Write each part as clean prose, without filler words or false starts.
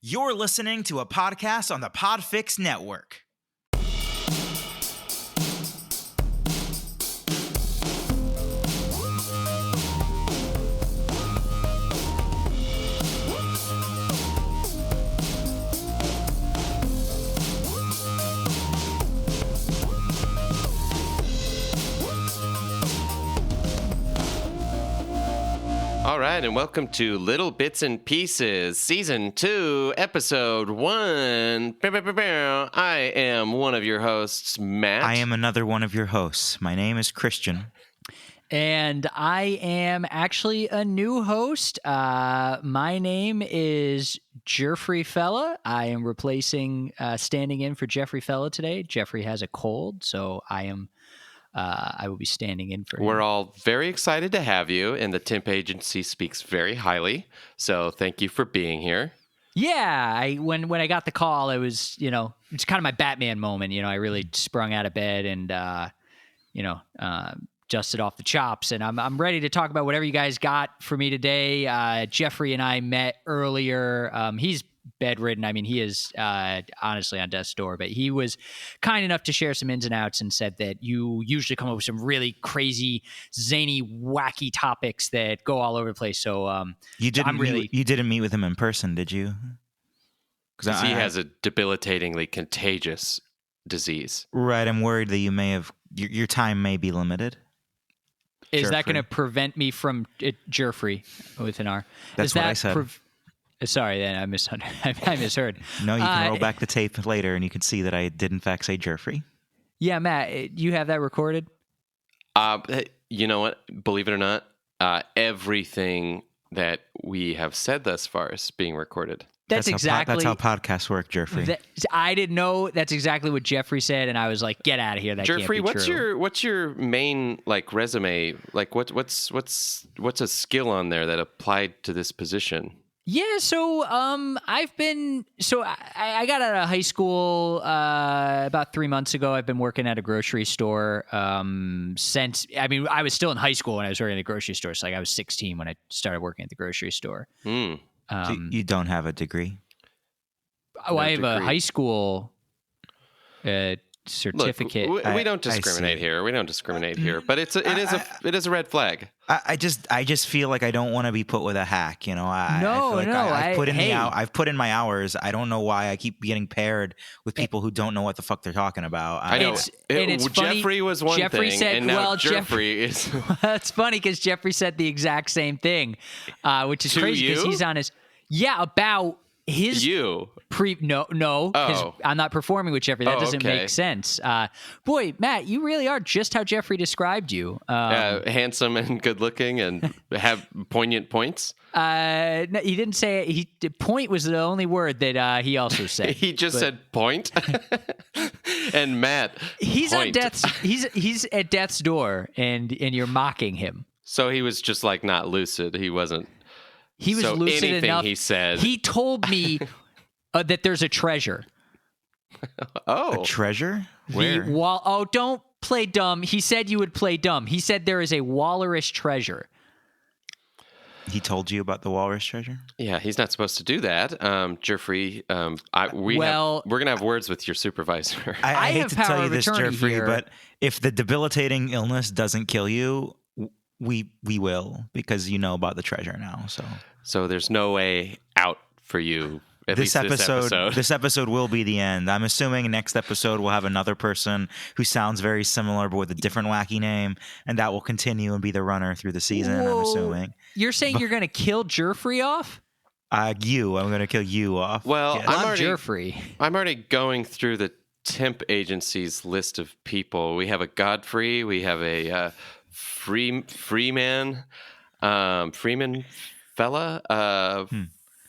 You're listening to a podcast on the Podfix Network. All right, and welcome to Little Bits and Pieces, Season 2, Episode 1. I am one of your hosts, Matt. I am another one of your hosts. My name is Christian. And I am actually a new host. My name is Geoffrey Fella. I am replacing, standing in for Jeffrey Fella today. Jeffrey has a cold, so I will be standing in for him. We're all very excited to have you, and the temp agency speaks very highly. So thank you for being here. Yeah, when I got the call, it was, it's kind of my Batman moment. I really sprung out of bed and, dusted off the chops, and I'm ready to talk about whatever you guys got for me today. Jeffrey and I met earlier. He's bedridden. I mean, he is honestly on death's door, but he was kind enough to share some ins and outs and said that you usually come up with some really crazy, zany, wacky topics that go all over the place. So you didn't meet with him in person, did you? Because he has a debilitatingly contagious disease. Right. I'm worried that you may have your time may be limited. Is that going to prevent me from Geoffrey with an R? That's what I said. Sorry, then I misheard. No, you can roll back the tape later, and you can see that I did in fact say Geoffrey. Yeah, Matt, you have that recorded? You know what? Believe it or not, everything that we have said thus far is being recorded. That's how podcasts work, Geoffrey. I didn't know. That's exactly what Jeffrey said, and I was like, "Get out of here! That Geoffrey, can't be true." what's your main resume? What's a skill on there that applied to this position? Yeah, so I got out of high school about 3 months ago. I've been working at a grocery store I was still in high school when I was working at a grocery store. So I was 16 when I started working at the grocery store. So you don't have a degree? Oh, I have a high school certificate. Look, we don't discriminate here. We don't discriminate here, but it is a red flag. I just feel like I don't want to be put with a hack. I've put in my hours. I don't know why I keep getting paired with people who don't know what the fuck they're talking about. I know. It's funny. Jeffrey was one Jeffrey thing, said, and now well, Jeffrey is. That's funny because Jeffrey said the exact same thing, which is crazy because he's on his. Yeah, about his you. No, because I'm not performing with Jeffrey. That doesn't okay. make sense. Boy, Matt, you really are just how Jeffrey described you. Handsome and good looking and have poignant points. No, he didn't say it. Point was the only word that he also said. He just said point. And Matt, he's point. on death's. He's at death's door, and you're mocking him. So he was just not lucid. He wasn't. He was lucid anything enough. He said. He told me that there's a treasure. A treasure? Where? Don't play dumb. He said you would play dumb. He said there is a walrus treasure. He told you about the walrus treasure? Yeah, he's not supposed to do that. Geoffrey, we're going to have words with your supervisor. I hate to tell you this, Geoffrey, here. but if the debilitating illness doesn't kill you, we will, because you know about the treasure now. So there's no way out for you. This episode will be the end. I'm assuming next episode we'll have another person who sounds very similar but with a different wacky name, and that will continue and be the runner through the season. Whoa. I'm assuming. You're saying you're going to kill Geoffrey off? I'm going to kill you off. Well, yes. I'm Geoffrey. I'm already going through the temp agency's list of people. We have a Godfrey. We have a Freeman fella.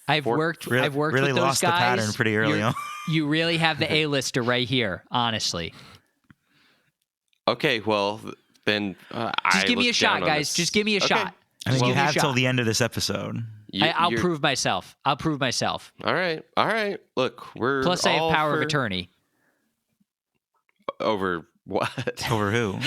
I've worked really with those lost guys. The pattern pretty early on. You really have the A-lister right here, honestly. Okay, well then, just give me a shot, guys. Just give me a shot. I mean, you have till the end of this episode. I'll prove myself. All right. Look, we're plus I have power for... of attorney over What? Over who?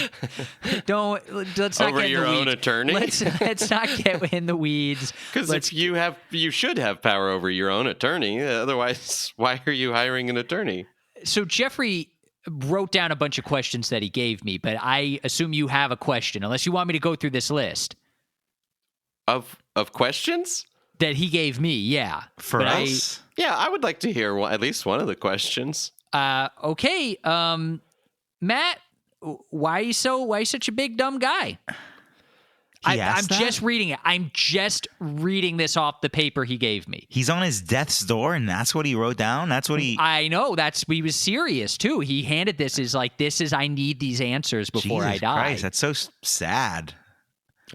Let's not Over get in your the own weeds. attorney? Let's not get in the weeds. Because you should have power over your own attorney. Otherwise, why are you hiring an attorney? So Jeffrey wrote down a bunch of questions that he gave me, but I assume you have a question, unless you want me to go through this list Of questions that he gave me. Yeah, For us? Yeah, I would like to hear at least one of the questions. Okay, Matt, why are you such a big dumb guy? I'm just reading it. I'm just reading this off the paper he gave me. He's on his death's door, and that's what he wrote down? That's what he... I know. He was serious, too. He handed this as like, I need these answers before I die. Christ, that's so sad.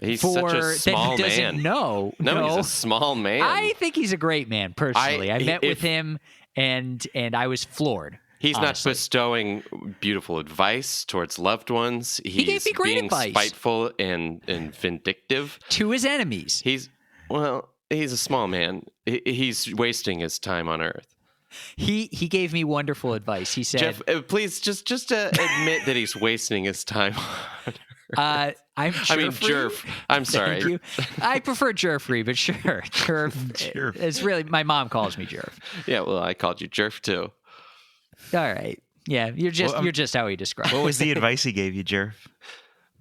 He's such a small man. No, he's a small man. I think he's a great man, personally. I met with him, and I was floored. He's honestly. not bestowing beautiful advice towards loved ones. He gave me great advice. Spiteful and vindictive. To his enemies. He's a small man. He's wasting his time on Earth. He gave me wonderful advice. He said, Geoff, please just admit that he's wasting his time on Earth. Geoff. I'm sorry. Thank you. I prefer Geoffrey, but sure. Geoff. It's really, my mom calls me Geoff. Yeah, well, I called you Geoff too. All right. Yeah, you're just how he described. What was the advice he gave you, Geoff?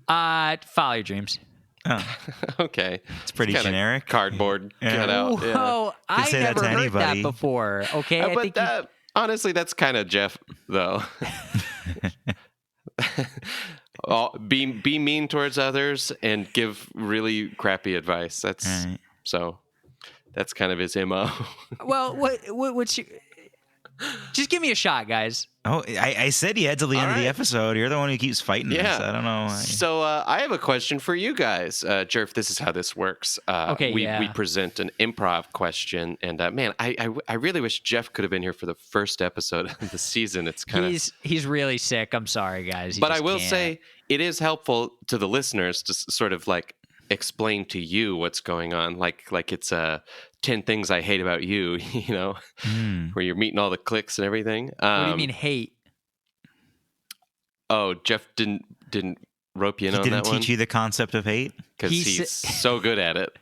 Follow your dreams. Oh. Okay. It's pretty generic. Cardboard cutout. Whoa, Yeah. I never heard that before. Okay, honestly, that's kind of Geoff, though. Be mean towards others and give really crappy advice. So that's kind of his MO. Well, what's your... Just give me a shot, guys. Oh, I said you had to the end of the episode. You're the one who keeps fighting this. I don't know. So I have a question for you guys. Geoff, this is how this works. We present an improv question. And man, I really wish Geoff could have been here for the first episode of the season. It's kind of... He's really sick. I'm sorry, guys. But I will say it is helpful to the listeners to sort of like explain to you what's going on. Like it's 10 things I hate about you, where you're meeting all the clicks and everything. What do you mean hate? Oh, Geoff didn't rope you in on that one? He didn't teach you the concept of hate? Because he's so good at it.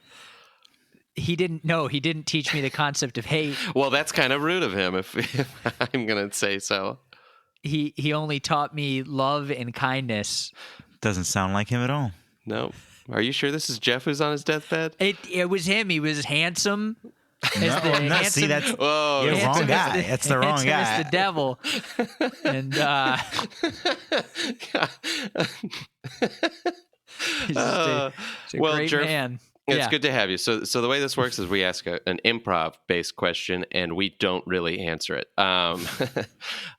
He didn't teach me the concept of hate. Well, that's kind of rude of him, if I'm going to say so. He only taught me love and kindness. Doesn't sound like him at all. No. Are you sure this is Geoff who's on his deathbed? It was him. He was handsome. See, that's the wrong guy. That's the wrong guy. It's the devil. And he's a great Geoff, man. It's good to have you. So the way this works is we ask an improv-based question, and we don't really answer it. All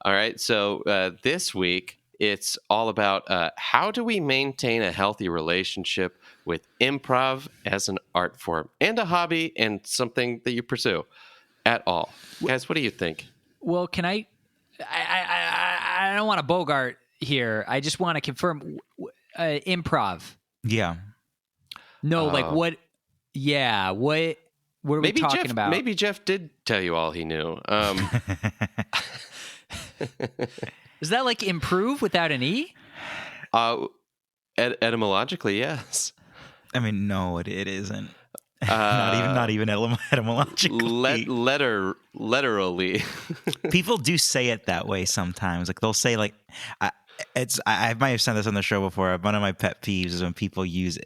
right. So this week, it's all about how do we maintain a healthy relationship with improv as an art form and a hobby and something that you pursue at all. Guys, what do you think? Well, can I don't want to bogart here. I just want to confirm improv. Yeah. No, like what? Yeah. What are we talking about? Maybe Geoff did tell you all he knew. Is that like improve without an E? Etymologically, yes. I mean, no, it isn't. Not even etymologically. Literally. People do say it that way sometimes. Like they'll say like, I might have said this on the show before. One of my pet peeves is when people use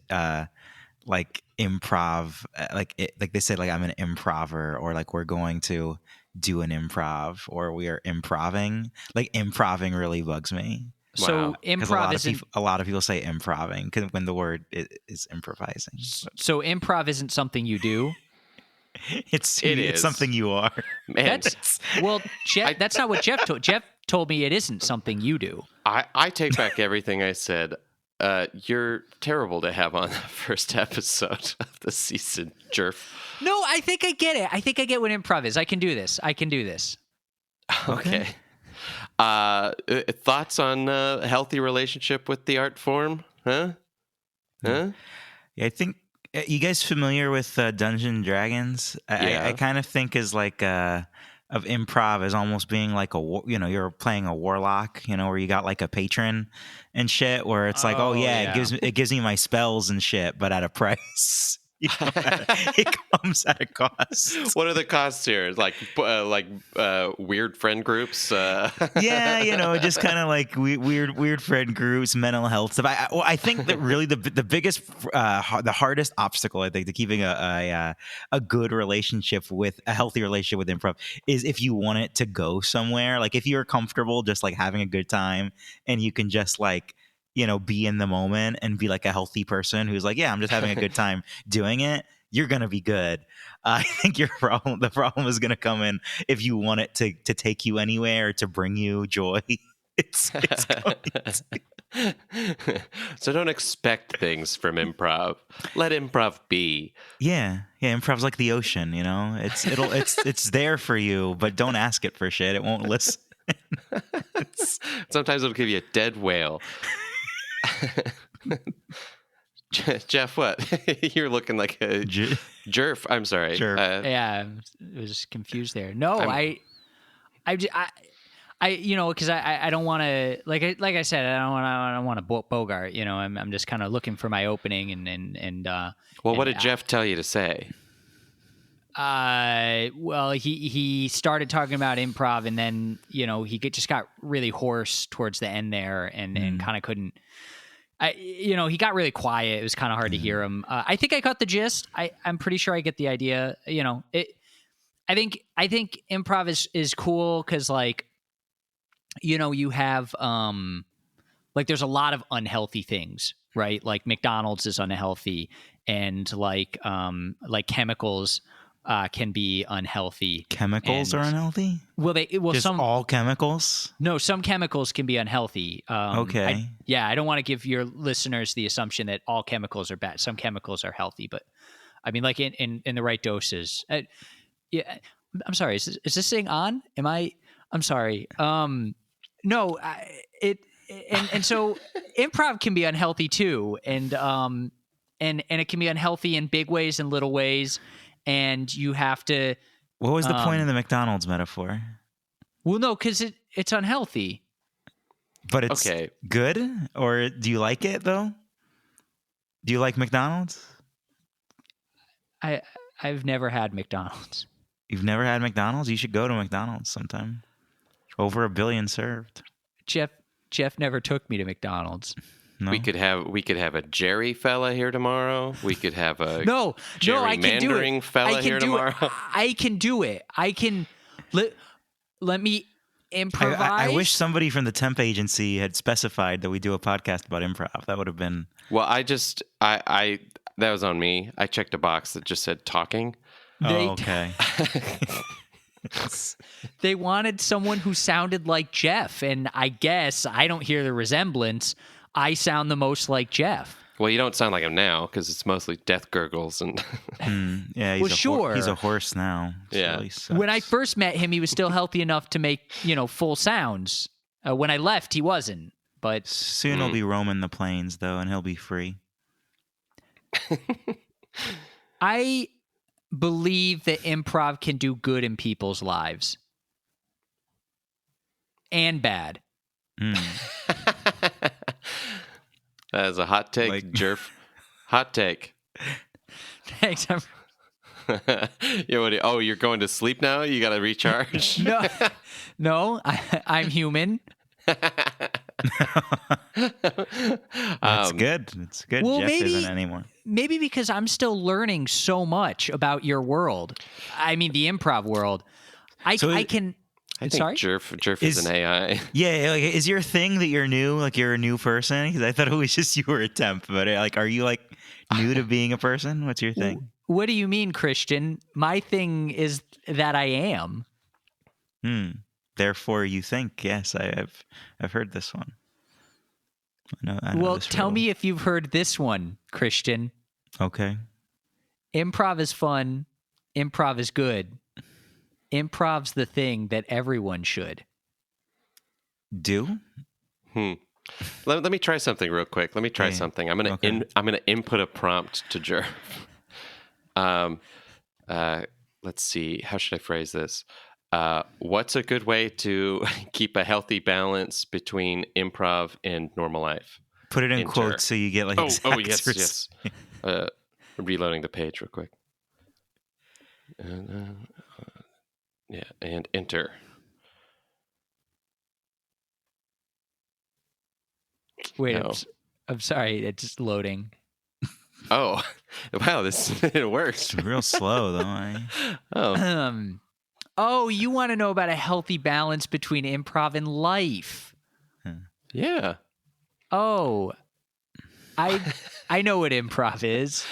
like improv, like they say like I'm an improver, or like we're going to do an improv, or we are improving. Like improving really bugs me. So improv isn't... a lot of people say improving when the word is improvising. So improv isn't something you do? It's something you are. Man, Geoff, that's not what Geoff told. Geoff told me it isn't something you do. I take back everything I said. You're terrible to have on the first episode of the season, Geoff. No, I think I get it. I think I get what improv is. I can do this. Okay. Thoughts on a healthy relationship with the art form? Huh? Yeah, I think you guys familiar with Dungeons and Dragons? I kind of think is like a of improv as almost being like you're playing a warlock, where you got like a patron and shit, where it's like, oh yeah, it gives me my spells and shit, but at a price. It comes at a cost. What are the costs here? Like weird friend groups? Yeah, just kind of like weird friend groups, mental health stuff. I think that really the biggest, the hardest obstacle, I think, to keeping a good relationship with a healthy relationship with improv is if you want it to go somewhere. Like if you're comfortable just like having a good time and you can just like, be in the moment and be like a healthy person who's like, yeah, I'm just having a good time doing it, you're going to be good. I think the problem is going to come in if you want it to take you anywhere, to bring you joy. It's going to. So don't expect things from improv. Let improv be. Yeah. Improv's like the ocean, it's there for you, but don't ask it for shit. It won't listen. Sometimes it'll give you a dead whale. Geoff, what? You're looking like a jerf. I'm sorry. Yeah, I was confused there. No, I because I don't want to like I said, I don't want to bogart. I'm just kind of looking for my opening and. Well, what did Geoff tell you to say? Well, he started talking about improv, and then he just got really hoarse towards the end there, and kind of couldn't. He got really quiet. It was kind of hard to hear him. I think I got the gist. I'm pretty sure I get the idea. I think improv is cool because like, you have like there's a lot of unhealthy things, right? Like McDonald's is unhealthy, and like chemicals can be unhealthy. Chemicals are unhealthy? Just all chemicals? No, some chemicals can be unhealthy. Okay. I don't want to give your listeners the assumption that all chemicals are bad. Some chemicals are healthy, but I mean, like in the right doses. Yeah, I'm sorry. Is this thing on? I'm sorry. No, and so improv can be unhealthy too, and it can be unhealthy in big ways and little ways. And you have to. What was the point of the McDonald's metaphor? Well, no, because it's unhealthy. But it's good? Or do you like it, though? Do you like McDonald's? I've never had McDonald's. You've never had McDonald's? You should go to McDonald's sometime. Over 1 billion served. Geoff never took me to McDonald's. No? We could have a Jerry fella here tomorrow. We could have a gerrymandering fella here tomorrow. I can do it. I can let me improvise. I wish somebody from the temp agency had specified that we do a podcast about improv. That would have been. Well, I that was on me. I checked a box that just said talking. Okay. They wanted someone who sounded like Geoff, and I guess I don't hear the resemblance. I sound the most like Geoff. Well, you don't sound like him now because it's mostly death gurgles and. Yeah, he's a horse now. Yeah. When I first met him, he was still healthy enough to make full sounds. When I left, he wasn't. But soon he'll be roaming the plains though, and he'll be free. I believe that improv can do good in people's lives and bad. That is a hot take, Geoff. Hot take. Thanks. You're going to sleep now? You got to recharge? No, I'm human. That's good. It's good. Well, Geoff isn't anymore. Maybe because I'm still learning so much about your world. I mean, the improv world. I think Geoff is an AI. Yeah, like, is your thing that you're new? Like you're a new person? Because I thought it was just you were a temp. But like, are you like new to being a person? What's your thing? What do you mean, Christian? My thing is that I am. Therefore, you think? Yes, I've heard this one. I know well, this tell rule. me if you've heard this one, Christian. Okay. Improv is fun. Improv is good. Improv's the thing that everyone should do. Let me try something real quick. Let me try something. I'm gonna input a prompt to Geoff. Let's see. How should I phrase this? what's a good way to keep a healthy balance between improv and normal life? Put it in Enter. quotes so you get like yes. Reloading the page real quick. And enter. Wait, No. I'm sorry. It's loading. Oh, wow! It works. It's real slow though. Oh, you want to know about a healthy balance between improv and life? Yeah. Oh, I know what improv is.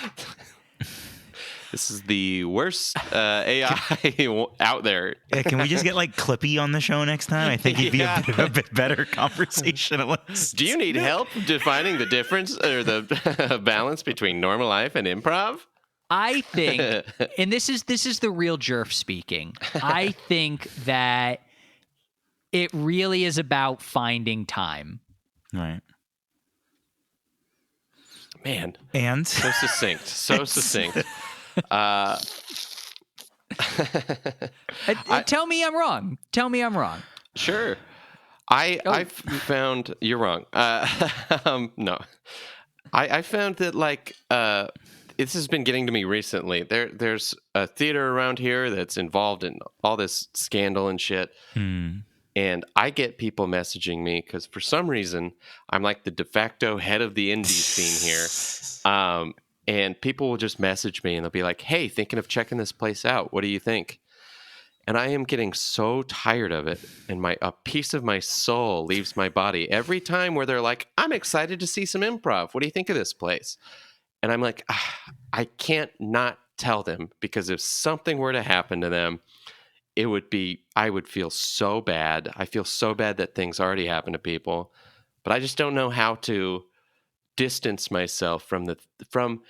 This is the worst AI out there. Yeah, can we just get like Clippy on the show next time? I think he'd be a bit better conversationalist. Do you need help defining the difference or the balance between normal life and improv? I think, and this is the real Geoff speaking. I think that it really is about finding time. Right. Man. And so succinct. Succinct. Tell me I'm wrong. Sure. I've found you're wrong. No. I found that like this has been getting to me recently. There's a theater around here that's involved in all this scandal and shit. And I get people messaging me because for some reason I'm like the de facto head of the indie scene here. And people will just message me and they'll be like, hey, thinking of checking this place out. What do you think? And I am getting so tired of it. And a piece of my soul leaves my body every time where they're like, I'm excited to see some improv. What do you think of this place? And I'm like, I can't not tell them because if something were to happen to them, I would feel so bad. I feel so bad that things already happen to people, but I just don't know how to distance myself from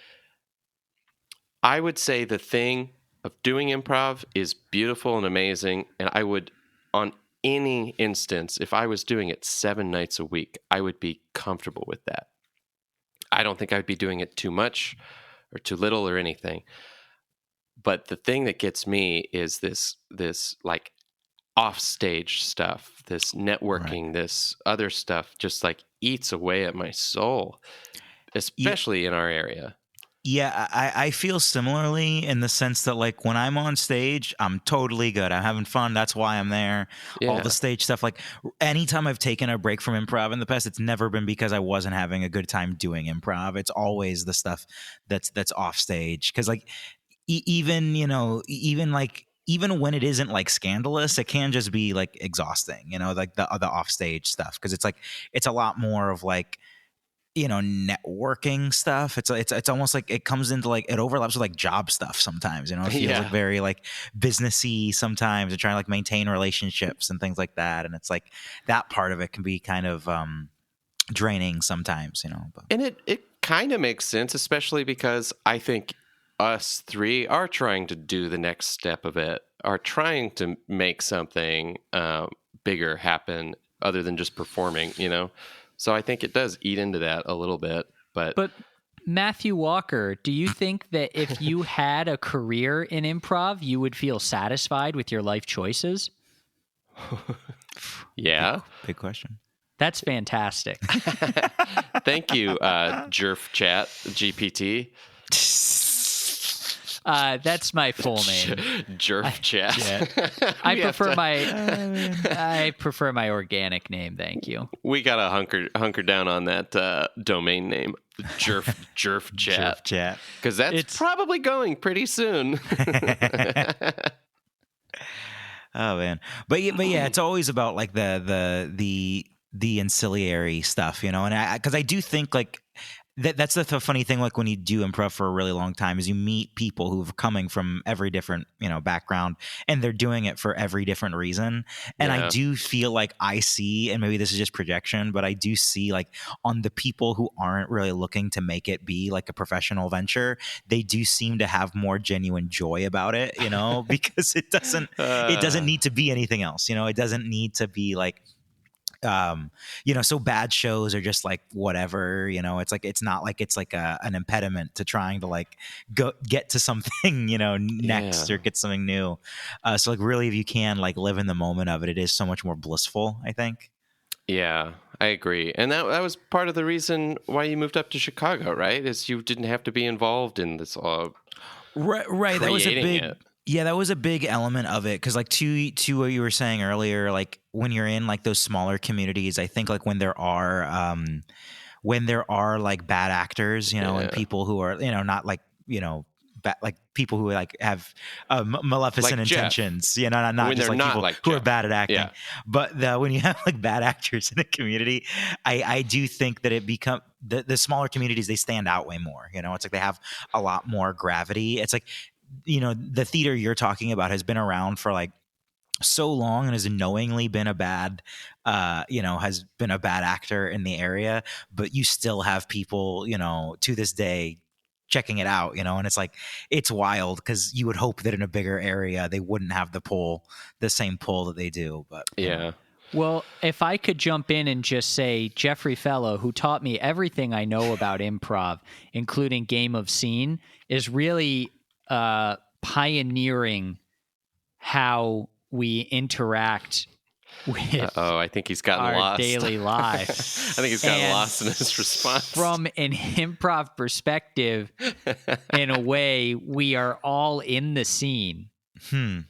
I would say the thing of doing improv is beautiful and amazing. And I would, on any instance, if I was doing it 7 nights a week, I would be comfortable with that. I don't think I'd be doing it too much or too little or anything. But the thing that gets me is this like offstage stuff, this networking, this other stuff just like eats away at my soul, especially in our area. Yeah, I feel similarly in the sense that like when I'm on stage, I'm totally good. I'm having fun. That's why I'm there. Yeah. All the stage stuff. Like anytime I've taken a break from improv in the past, it's never been because I wasn't having a good time doing improv. It's always the stuff that's off stage. Because like even when it isn't like scandalous, it can just be like exhausting. Like the off stage stuff because it's like it's a lot more of like networking stuff. It's almost like it comes into like it overlaps with like job stuff sometimes. It feels like very like businessy sometimes and trying to like maintain relationships and things like that. And it's like that part of it can be kind of draining sometimes. But. And it kind of makes sense, especially because I think us three are trying to do the next step of it, are trying to make something bigger happen other than just performing. So I think it does eat into that a little bit, but Matthew Walker, do you think that if you had a career in improv, you would feel satisfied with your life choices? Yeah. Big question. That's fantastic. Thank you, Geoff Chat GPT. That's my full name. Geoff Chat. Yeah. I prefer my organic name. Thank you. We gotta hunker down on that domain name, Geoff Chat. Because that's probably going pretty soon. Oh man, but yeah, it's always about like the ancillary stuff, and because I do think like. That's the funny thing. Like when you do improv for a really long time, is you meet people who are coming from every different background, and they're doing it for every different reason. And I do feel like I see, and maybe this is just projection, but I do see like on the people who aren't really looking to make it be like a professional venture, they do seem to have more genuine joy about it, because it doesn't need to be anything else. It doesn't need to be like. so bad shows are just like whatever, it's like, it's not like it's like an impediment to trying to like get to something, next or get something new. So like really, if you can like live in the moment of it, it is so much more blissful, I think. Yeah, I agree. And that was part of the reason why you moved up to Chicago, right? Is you didn't have to be involved in this right. That was a big it. Yeah, that was a big element of it, because like to what you were saying earlier, like when you're in like those smaller communities, I think like when there are like bad actors, and people who are not like like people who like have maleficent like intentions, not when just they're like not people like who are Geoff. bad at acting. Yeah. But when you have like bad actors in a community, I do think that it become the smaller communities, they stand out way more. It's like they have a lot more gravity. It's like, the theater you're talking about has been around for like so long and has knowingly been a bad has been a bad actor in the area, but you still have people to this day checking it out, and it's like, it's wild, because you would hope that in a bigger area they wouldn't have the same pull that they do, but yeah. Well, if I could jump in and just say, Jeffrey Fellow, who taught me everything I know about improv, including game of scene, is really pioneering how we interact with I think he's gotten our lost. daily lives. I think he's gotten lost in his response. From an improv perspective, in a way, we are all in the scene. Yeah,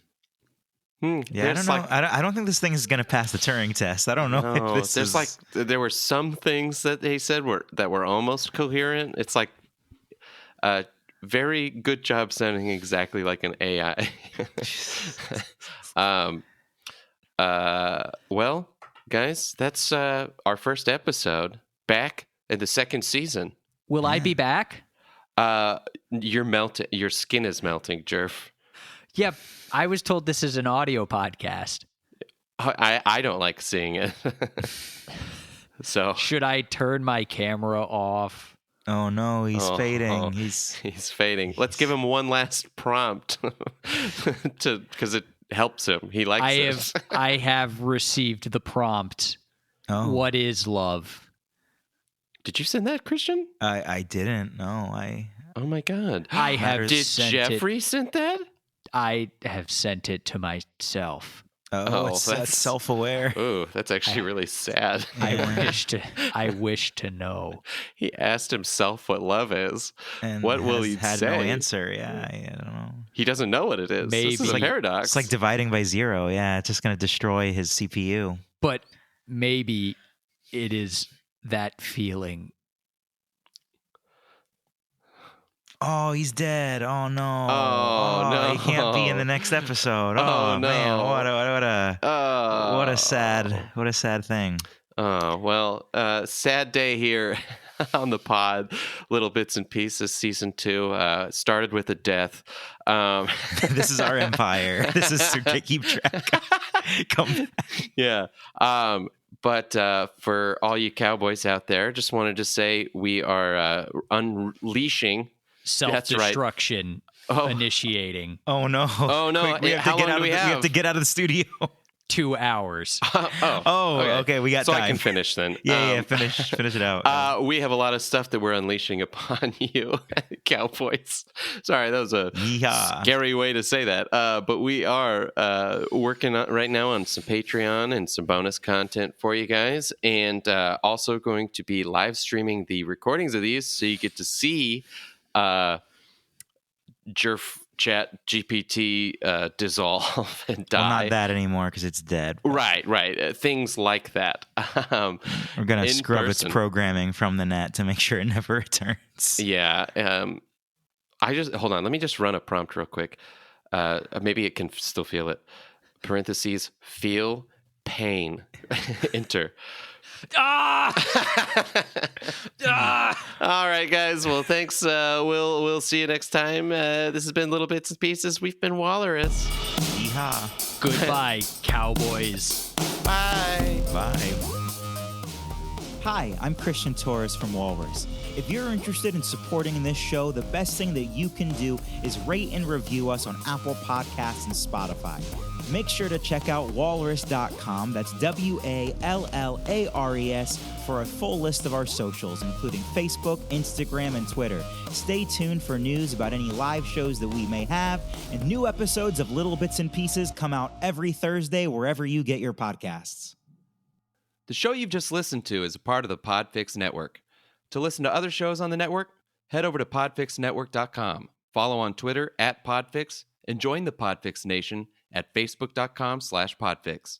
I don't know. Like, I don't think this thing is going to pass the Turing test. I don't know. No, like there were some things that they said that were almost coherent. It's like very good job sounding exactly like an AI. Well, guys, that's our first episode back in the second season. Will I be back? You're melting. Your skin is melting, Geoff. Yep. I was told this is an audio podcast. I don't like seeing it. So should I turn my camera off? Oh no, he's fading. He's fading. Let's give him one last prompt because it helps him. He likes it. I have received the prompt. Oh. What is love? Did you send that, Christian? I didn't. No, Oh my God. I have. Did Jeffrey send that? I have sent it to myself. That's self-aware. Oh, that's actually really sad. I wish to know. He asked himself what love is. And what will he had say? No answer. Yeah, I don't know. He doesn't know what it is. Maybe. This is a paradox. It's like dividing by zero. Yeah, it's just going to destroy his CPU. But maybe it is that feeling. Oh, he's dead. Oh no. Oh no. He can't be in the next episode. Oh, no. Man, what a sad thing. Oh, well, sad day here on the pod. Little Bits and Pieces, season 2. Started with a death. This is our empire. This is to keep track. Come back. Yeah. But for all you cowboys out there, just wanted to say we are unleashing self-destruction initiating. Oh no. Oh no. Quick, we have to get out of the studio. 2 hours. Okay. We got so time. I can finish then. Finish it out. We have a lot of stuff that we're unleashing upon you, cowboys. Sorry, that was a scary way to say that. But we are working right now on some Patreon and some bonus content for you guys, and also going to be live streaming the recordings of these, so you get to see Geoff Chat GPT dissolve and die. Well, not that anymore because it's dead. Right. Things like that. We're gonna scrub its programming from the net to make sure it never returns. Yeah. Hold on. Let me just run a prompt real quick. Maybe it can still feel it. Parentheses. Feel pain. Enter. All right, guys. Well, thanks. We'll see you next time. This has been Little Bits and Pieces. We've been Walrus. Yeehaw. Goodbye, cowboys. Bye. Bye. Hi, I'm Christian Torres from Walrus. If you're interested in supporting this show, the best thing that you can do is rate and review us on Apple Podcasts and Spotify. Make sure to check out walrus.com, that's WALLARES, for a full list of our socials, including Facebook, Instagram, and Twitter. Stay tuned for news about any live shows that we may have, and new episodes of Little Bits and Pieces come out every Thursday wherever you get your podcasts. The show you've just listened to is a part of the Podfix Network. To listen to other shows on the network, head over to podfixnetwork.com, follow on Twitter @Podfix, and join the Podfix Nation at facebook.com/Podfix.